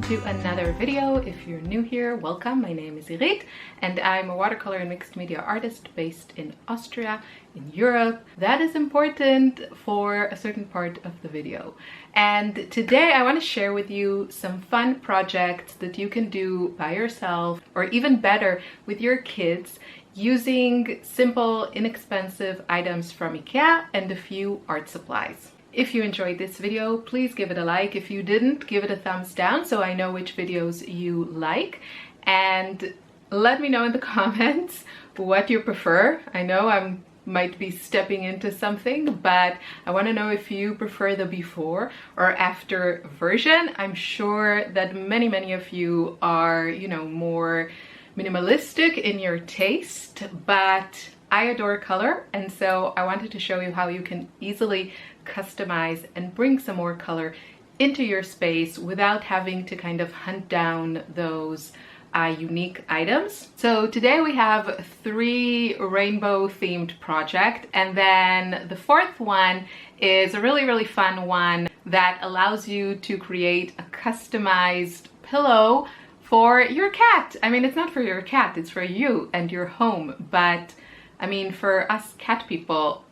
to another video. If you're new here, welcome. My name is Irit and I'm a watercolor and mixed media artist based in Austria, in Europe. That is important for a certain part of the video. And today I want to share with you some fun projects that you can do by yourself, or even better, with your kids, using simple, inexpensive items from Ikea and a few art supplies. If you enjoyed this video, please give it a like. If you didn't, give it a thumbs down so I know which videos you like. And let me know in the comments what you prefer. I know I might be stepping into something, but I want to know if you prefer the before or after version. I'm sure that many of you are, more minimalistic in your taste, but I adore color, and so I wanted to show you how you can easily customize and bring some more color into your space without having to kind of hunt down those unique items. So today we have 3 rainbow themed projects, and then the 4th one is a really fun one that allows you to create a customized pillow for your cat. I mean, it's not for your cat, it's for you and your home, but I mean, for us cat people,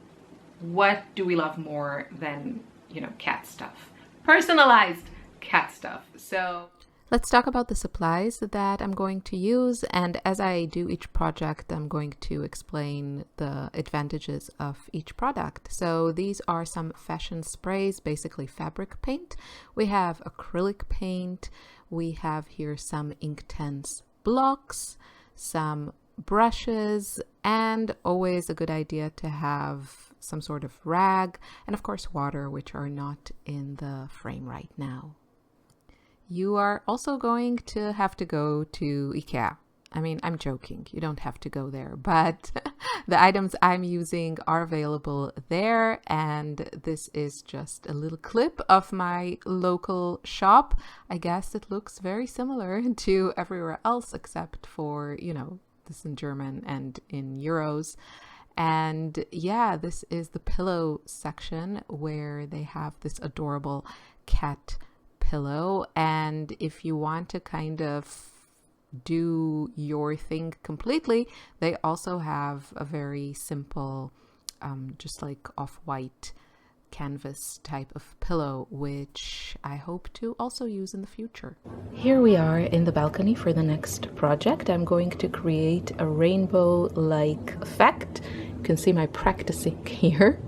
what do we love more than, cat stuff? Personalized cat stuff. So let's talk about the supplies that I'm going to use. And as I do each project, I'm going to explain the advantages of each product. So these are some fashion sprays, basically fabric paint. We have acrylic paint. We have here some Inktense blocks, some brushes, and always a good idea to have some sort of rag, and of course water, which are not in the frame right now. You are also going to have to go to Ikea. I mean, I'm joking, you don't have to go there, but the items I'm using are available there, and this is just a little clip of my local shop. I guess it looks very similar to everywhere else except for, this in German and in euros. And yeah, this is the pillow section where they have this adorable cat pillow. And if you want to kind of do your thing completely, they also have a very simple, just like off-white canvas type of pillow, which I hope to also use in the future. Here we are in the balcony for the next project. I'm going to create a rainbow-like effect. You can see my practicing here.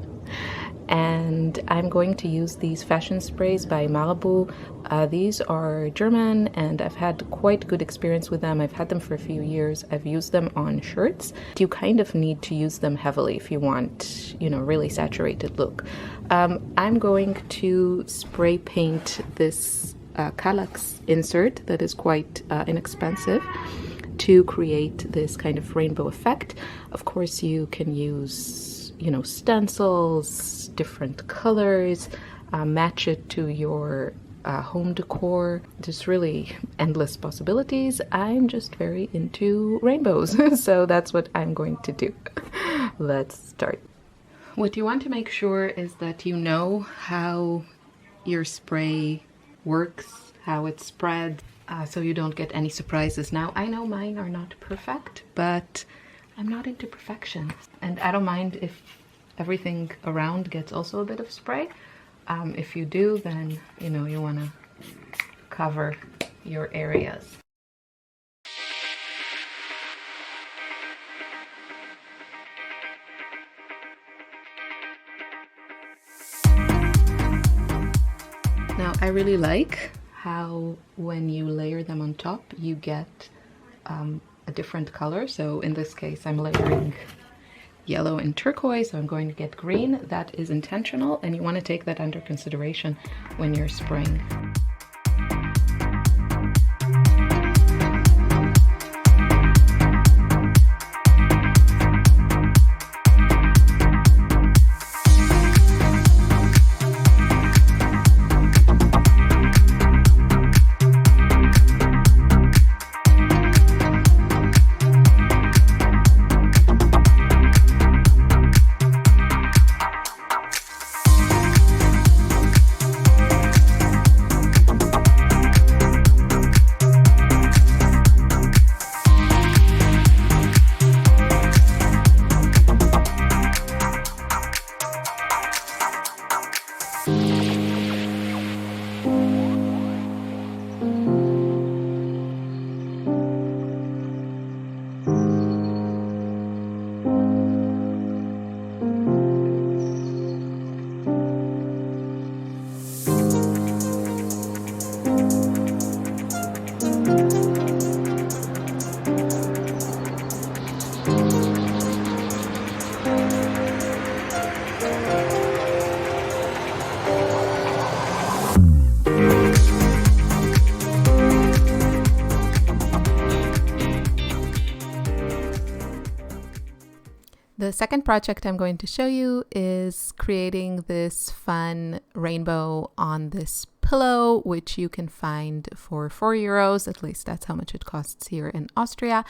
And I'm going to use these fashion sprays by Marabu. These are German and I've had quite good experience with them. I've had them for a few years. I've used them on shirts. You kind of need to use them heavily if you want, really saturated look. I'm going to spray paint this Kallax insert that is quite inexpensive to create this kind of rainbow effect. Of course, you can use stencils, different colors, match it to your home decor. There's really endless possibilities. I'm just very into rainbows, so that's what I'm going to do. Let's start. What you want to make sure is that you know how your spray works, how it spreads, so you don't get any surprises. Now, I know mine are not perfect, but I'm not into perfection, and I don't mind if everything around gets also a bit of spray. If you do, then you want to cover your areas. Now, I really like how when you layer them on top, you get a different color. So in this case, I'm layering yellow and turquoise, so I'm going to get green. That is intentional, and you want to take that under consideration when you're spraying. The second project I'm going to show you is creating this fun rainbow on this pillow, which you can find for €4. At least that's how much it costs here in Austria.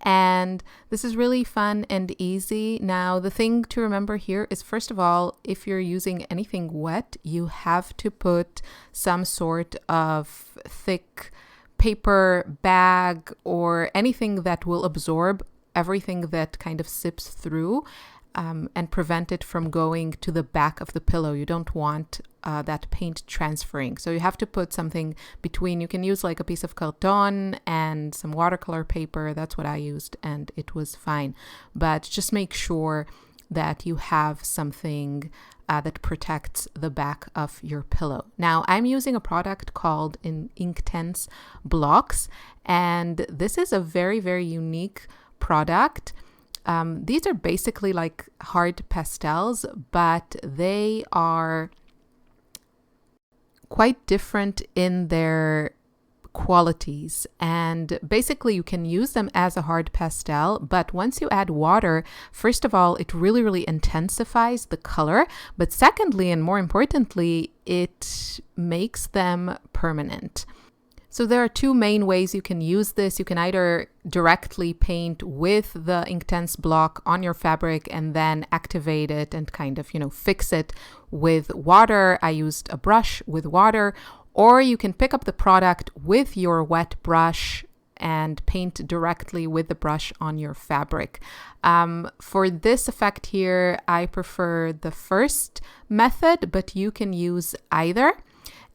And this is really fun and easy. Now, the thing to remember here is, first of all, if you're using anything wet, you have to put some sort of thick paper bag or anything that will absorb everything that kind of sips through and prevent it from going to the back of the pillow. You don't want that paint transferring. So you have to put something between. You can use like a piece of carton and some watercolor paper. That's what I used, and it was fine. But just make sure that you have something that protects the back of your pillow. Now, I'm using a product called Inktense blocks, and this is a very, very unique product. These are basically like hard pastels, but they are quite different in their qualities. And basically you can use them as a hard pastel, but once you add water, first of all, it really, really intensifies the color. But secondly, and more importantly, it makes them permanent. So there are two main ways you can use this. You can either directly paint with the Inktense block on your fabric and then activate it and kind of, fix it with water. I used a brush with water, or you can pick up the product with your wet brush and paint directly with the brush on your fabric. For this effect here, I prefer the first method, but you can use either.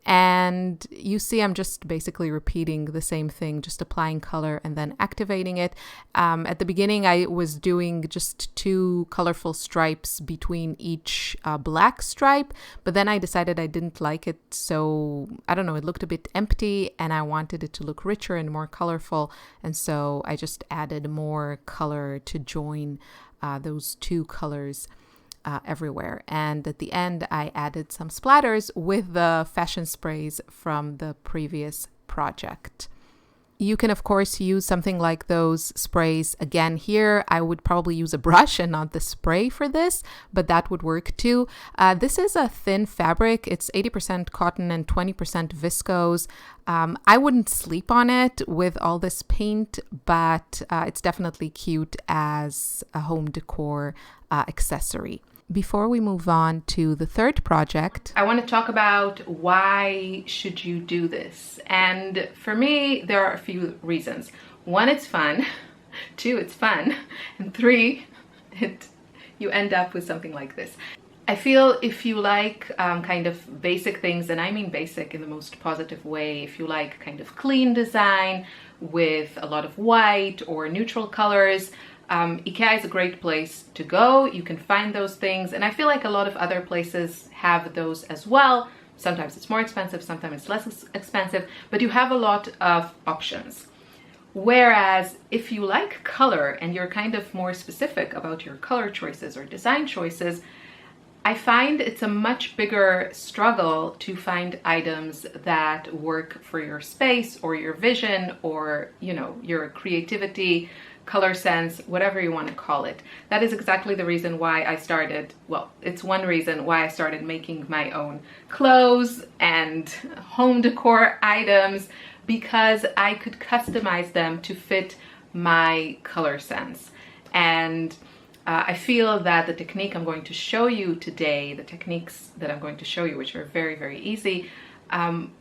And you see, I'm just basically repeating the same thing, just applying color and then activating it. At the beginning, I was doing just 2 colorful stripes between each black stripe, but then I decided I didn't like it. So I don't know, it looked a bit empty and I wanted it to look richer and more colorful. And so I just added more color to join those 2 colors everywhere. And at the end, I added some splatters with the fashion sprays from the previous project. You can, of course, use something like those sprays. Again, here, I would probably use a brush and not the spray for this, but that would work too. This is a thin fabric. It's 80% cotton and 20% viscose. I wouldn't sleep on it with all this paint, but it's definitely cute as a home decor accessory. Before we move on to the third project, I want to talk about why should you do this. And for me, there are a few reasons. 1, it's fun. 2, it's fun. And 3, you end up with something like this. I feel if you like kind of basic things, and I mean basic in the most positive way, if you like kind of clean design with a lot of white or neutral colors, Ikea is a great place to go. You can find those things, and I feel like a lot of other places have those as well. Sometimes it's more expensive, sometimes it's less expensive, but you have a lot of options. Whereas if you like color and you're kind of more specific about your color choices or design choices, I find it's a much bigger struggle to find items that work for your space or your vision or, your creativity, color sense, whatever you want to call it. That is exactly the reason why I started, it's one reason why I started making my own clothes and home decor items, because I could customize them to fit my color sense. And I feel that the technique I'm going to show you today, the techniques that I'm going to show you, which are very, very easy,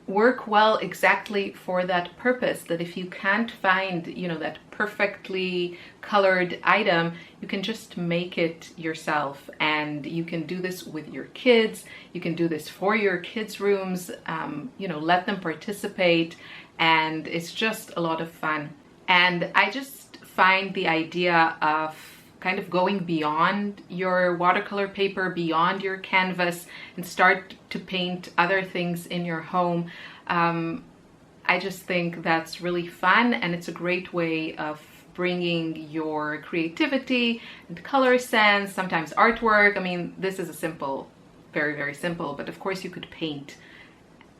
work well exactly for that purpose. That if you can't find, that perfectly colored item, you can just make it yourself. And you can do this with your kids. You can do this for your kids' rooms, let them participate. And it's just a lot of fun. And I just find the idea of kind of going beyond your watercolor paper, beyond your canvas, and start to paint other things in your home. I just think that's really fun, and it's a great way of bringing your creativity and color sense, sometimes artwork. I mean, this is a simple, very, very simple, but of course you could paint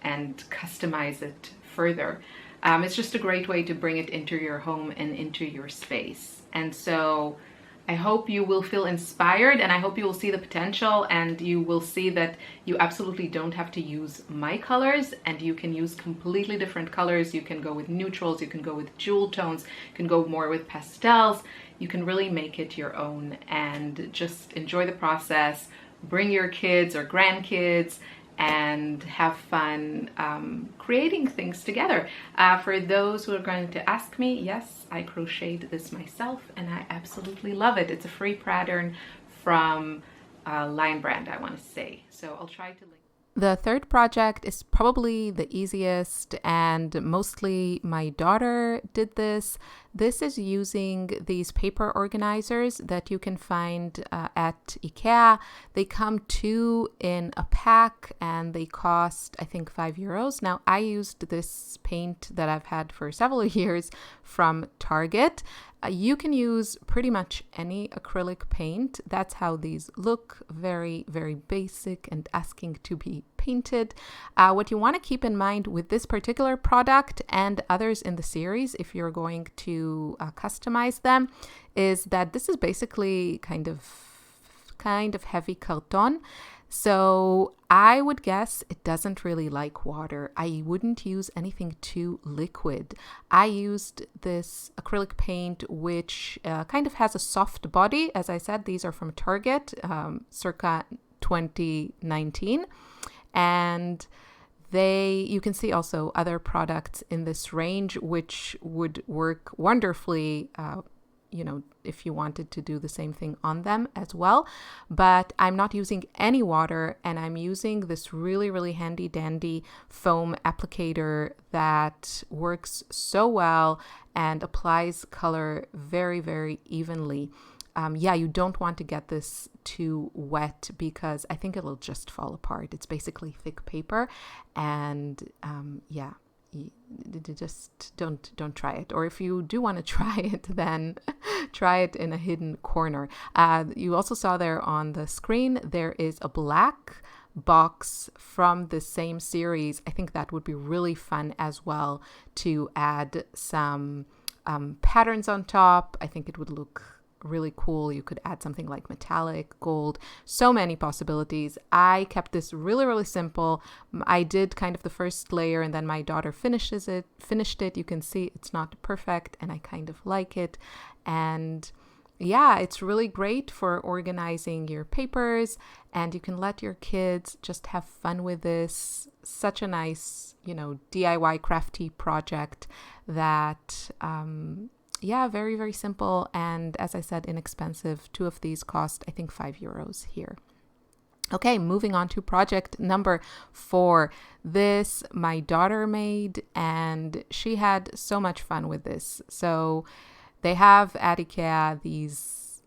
and customize it further. It's just a great way to bring it into your home and into your space. And so I hope you will feel inspired, and I hope you will see the potential, and you will see that you absolutely don't have to use my colors, and you can use completely different colors. You can go with neutrals, you can go with jewel tones, you can go more with pastels. You can really make it your own and just enjoy the process. Bring your kids or grandkids and have fun creating things together. For those who are going to ask me, yes, I crocheted this myself and I absolutely love it. It's a free pattern from Lion Brand, I want to say. So I'll try to link. The third project is probably the easiest, and mostly my daughter did this. This is using these paper organizers that you can find at Ikea. They come 2 in a pack and they cost, I think, €5. Now, I used this paint that I've had for several years from Target. You can use pretty much any acrylic paint. That's how these look, very, very basic and asking to be painted. What you want to keep in mind with this particular product and others in the series, if you're going to customize them, is that this is basically kind of heavy carton. So I would guess it doesn't really like water. I wouldn't use anything too liquid. I used this acrylic paint, which kind of has a soft body. As I said, these are from Target, circa 2019. And you can see also other products in this range, which would work wonderfully, if you wanted to do the same thing on them as well. But I'm not using any water, and I'm using this really, really handy dandy foam applicator that works so well and applies color very, very evenly. You don't want to get this too wet because I think it'll just fall apart. It's basically thick paper, and just don't try it. Or if you do want to try it, then try it in a hidden corner. You also saw there on the screen, there is a black box from the same series. I think that would be really fun as well to add some patterns on top. I think it would look really cool. You could add something like metallic, gold, so many possibilities. I kept this really, really simple. I did kind of the first layer and then my daughter finished it. You can see it's not perfect and I kind of like it. And yeah, it's really great for organizing your papers, and you can let your kids just have fun with this. Such a nice, DIY crafty project that very, very simple. And as I said, inexpensive. 2 of these cost, I think, €5 here. Okay, moving on to project number 4. This my daughter made, and she had so much fun with this. So they have at Ikea these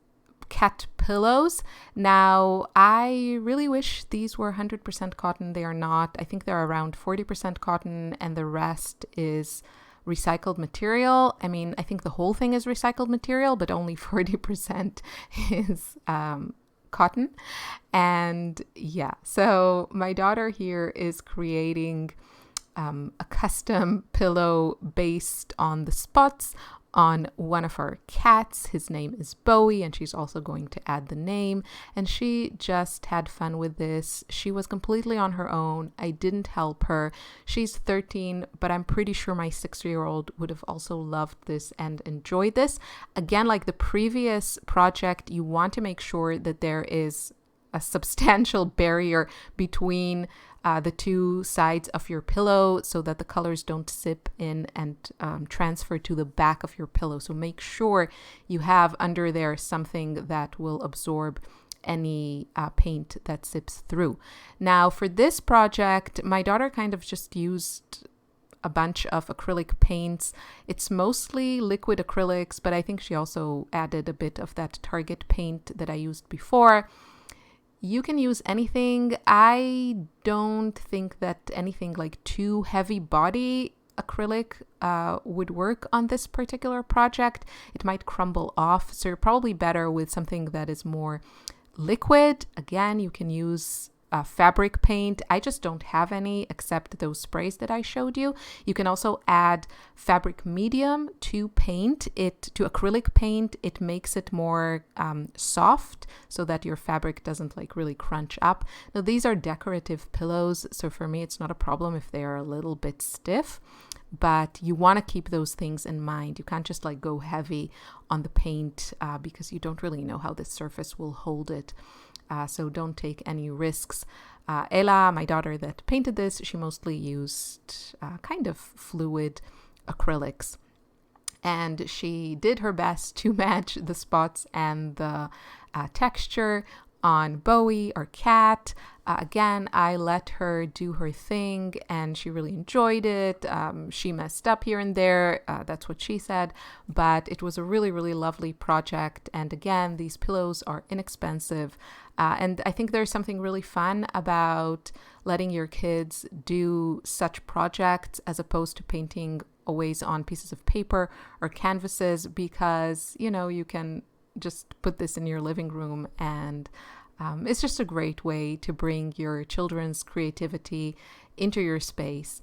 cat pillows. Now, I really wish these were 100% cotton. They are not. I think they're around 40% cotton, and the rest is recycled material. I mean, I think the whole thing is recycled material, but only 40% is cotton. And so my daughter here is creating a custom pillow based on the spots on one of our cats. His name is Bowie, and she's also going to add the name. And she just had fun with this. She was completely on her own. I didn't help her. She's 13, but I'm pretty sure my 6-year-old would have also loved this and enjoyed this. Again, like the previous project, you want to make sure that there is a substantial barrier between the 2 sides of your pillow so that the colors don't sip in and transfer to the back of your pillow. So make sure you have under there something that will absorb any paint that sips through. Now, for this project, my daughter kind of just used a bunch of acrylic paints. It's mostly liquid acrylics, but I think she also added a bit of that Target paint that I used before. You can use anything. I don't think that anything like too heavy body acrylic would work on this particular project. It might crumble off, so you're probably better with something that is more liquid. Again, you can use fabric paint. I just don't have any except those sprays that I showed you. You can also add fabric medium to acrylic paint. It makes it more soft so that your fabric doesn't like really crunch up. Now these are decorative pillows, so for me it's not a problem if they are a little bit stiff, but you want to keep those things in mind. You can't just like go heavy on the paint because you don't really know how the surface will hold it. So don't take any risks. Ella, my daughter that painted this, she mostly used kind of fluid acrylics. And she did her best to match the spots and the texture on Bowie, our cat. Again, I let her do her thing and she really enjoyed it. She messed up here and there. That's what she said. But it was a really, really lovely project. And again, these pillows are inexpensive. And I think there's something really fun about letting your kids do such projects as opposed to painting always on pieces of paper or canvases, because, you know, you can just put this in your living room and it's just a great way to bring your children's creativity into your space.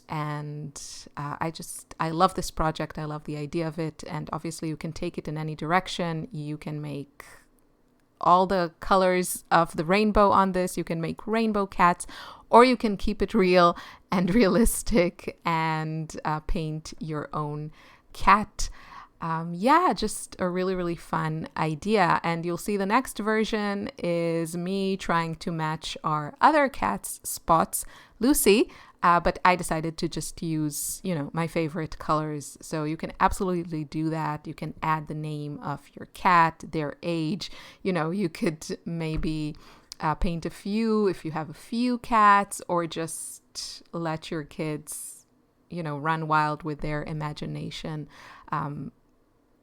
And I love this project. I love the idea of it. And obviously you can take it in any direction. You can make all the colors of the rainbow on this. You can make rainbow cats, or you can keep it real and realistic and paint your own cat. Just a really, really fun idea. And you'll see the next version is me trying to match our other cat's spots, Lucy. But I decided to just use, my favorite colors. So you can absolutely do that. You can add the name of your cat, their age. You could maybe paint a few if you have a few cats, or just let your kids, run wild with their imagination.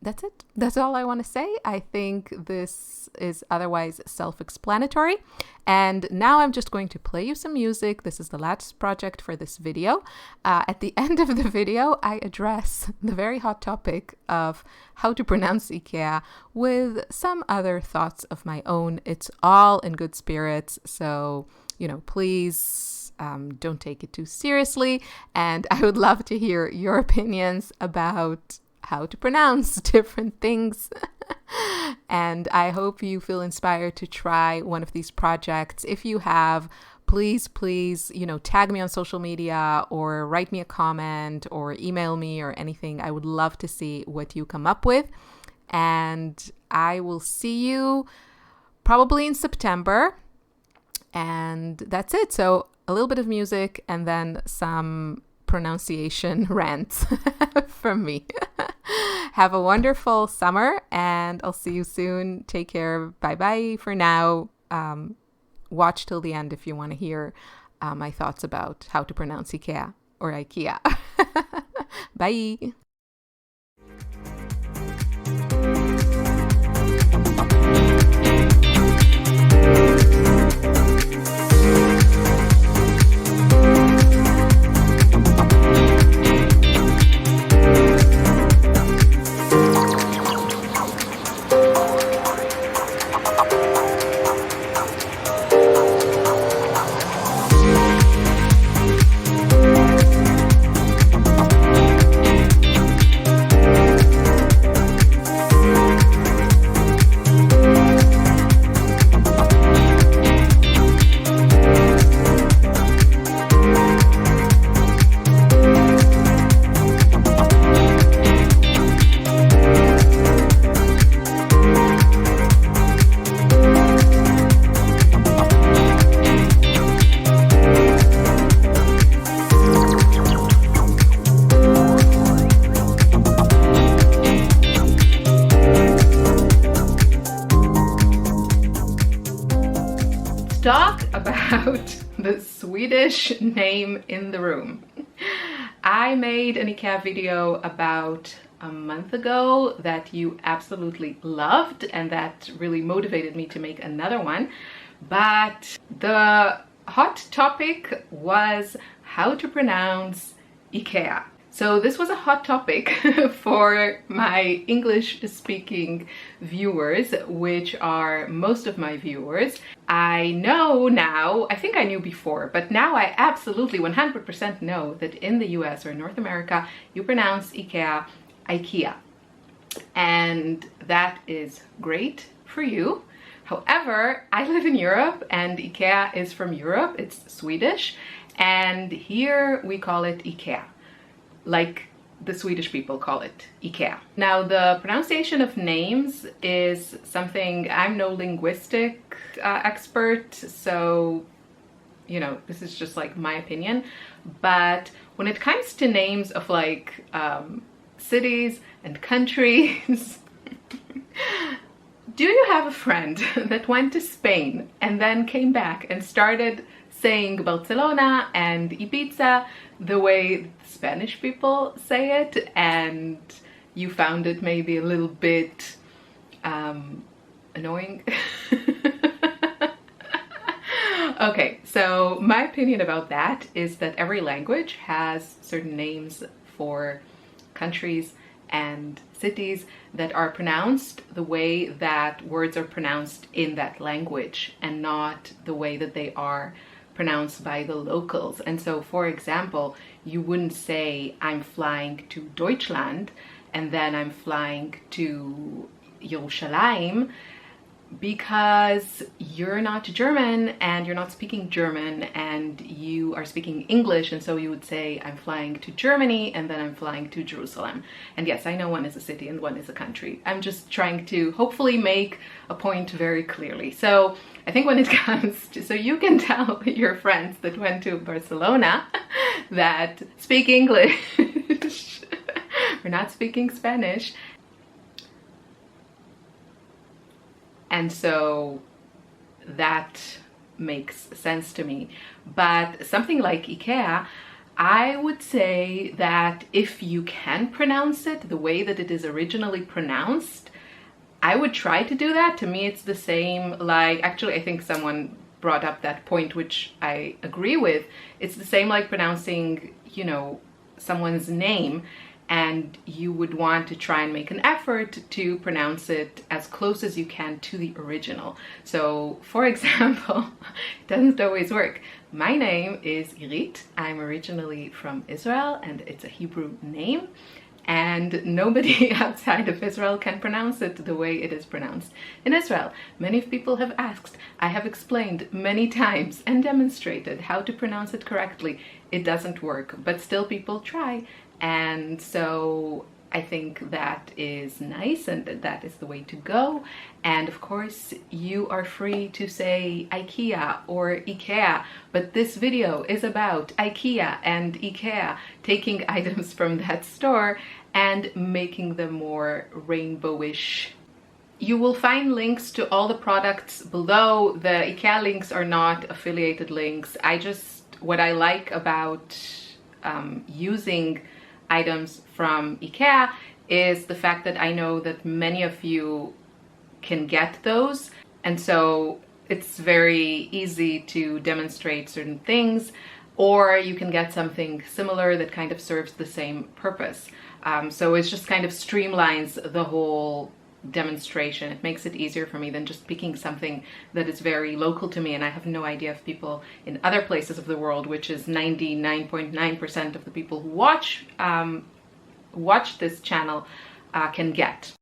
That's it. That's all I want to say. I think this is otherwise self-explanatory. And now I'm just going to play you some music. This is the last project for this video. At the end of the video, I address the very hot topic of how to pronounce Ikea with some other thoughts of my own. It's all in good spirits. So, please don't take it too seriously. And I would love to hear your opinions about how to pronounce different things. And I hope you feel inspired to try one of these projects. If you have, please, tag me on social media or write me a comment or email me or anything. I would love to see what you come up with. And I will see you probably in September. And that's it. So a little bit of music and then some pronunciation rants from me. Have a wonderful summer and I'll see you soon. Take care. Bye-bye for now. Watch till the end if you want to hear my thoughts about how to pronounce Ikea or Ikea. Bye. Talk about the Swedish name in the room. I made an Ikea video about a month ago that you absolutely loved and that really motivated me to make another one. But the hot topic was how to pronounce Ikea. So this was a hot topic for my English-speaking viewers, which are most of my viewers. I know now, I think I knew before, but now I absolutely 100% know that in the US or North America, you pronounce Ikea, Ikea. And that is great for you. However, I live in Europe and Ikea is from Europe, it's Swedish, and here we call it Ikea, like the Swedish people call it Ikea. Now, the pronunciation of names is something, I'm no linguistic expert, so, you know, this is just like my opinion. But when it comes to names of like cities and countries, do you have a friend that went to Spain and then came back and started saying Barcelona and Ibiza the way Spanish people say it, and you found it maybe a little bit annoying? Okay, so my opinion about that is that every language has certain names for countries and cities that are pronounced the way that words are pronounced in that language and not the way that they are pronounced by the locals. And so, for example, you wouldn't say I'm flying to Deutschland and then I'm flying to Jerusalem, because you're not German and you're not speaking German and you are speaking English, and so you would say I'm flying to Germany and then I'm flying to Jerusalem. And yes, I know one is a city and one is a country. I'm just trying to hopefully make a point very clearly. So I think when it comes to, so you can tell your friends that went to Barcelona that speak English, we're not speaking Spanish. And so that makes sense to me. But something like Ikea, I would say that if you can pronounce it the way that it is originally pronounced, I would try to do that. To me, it's the same like, actually, I think someone brought up that point, which I agree with. It's the same like pronouncing, you know, someone's name, and you would want to try and make an effort to pronounce it as close as you can to the original. So, for example, it doesn't always work. My name is Irit. I'm originally from Israel, and it's a Hebrew name. And nobody outside of Israel can pronounce it the way it is pronounced in Israel. Many people have asked. I have explained many times and demonstrated how to pronounce it correctly. It doesn't work, but still people try. And so I think that is nice, and that is the way to go. And of course, you are free to say IKEA or Ikea, but this video is about IKEA and Ikea, taking items from that store and making them more rainbowish. You will find links to all the products below. The Ikea links are not affiliated links. What I like about using items from Ikea is the fact that I know that many of you can get those, and so it's very easy to demonstrate certain things, or you can get something similar that kind of serves the same purpose. So it just kind of streamlines the whole demonstration. It makes it easier for me than just picking something that is very local to me, and I have no idea if people in other places of the world, which is 99.9% of the people who watch this channel, can get.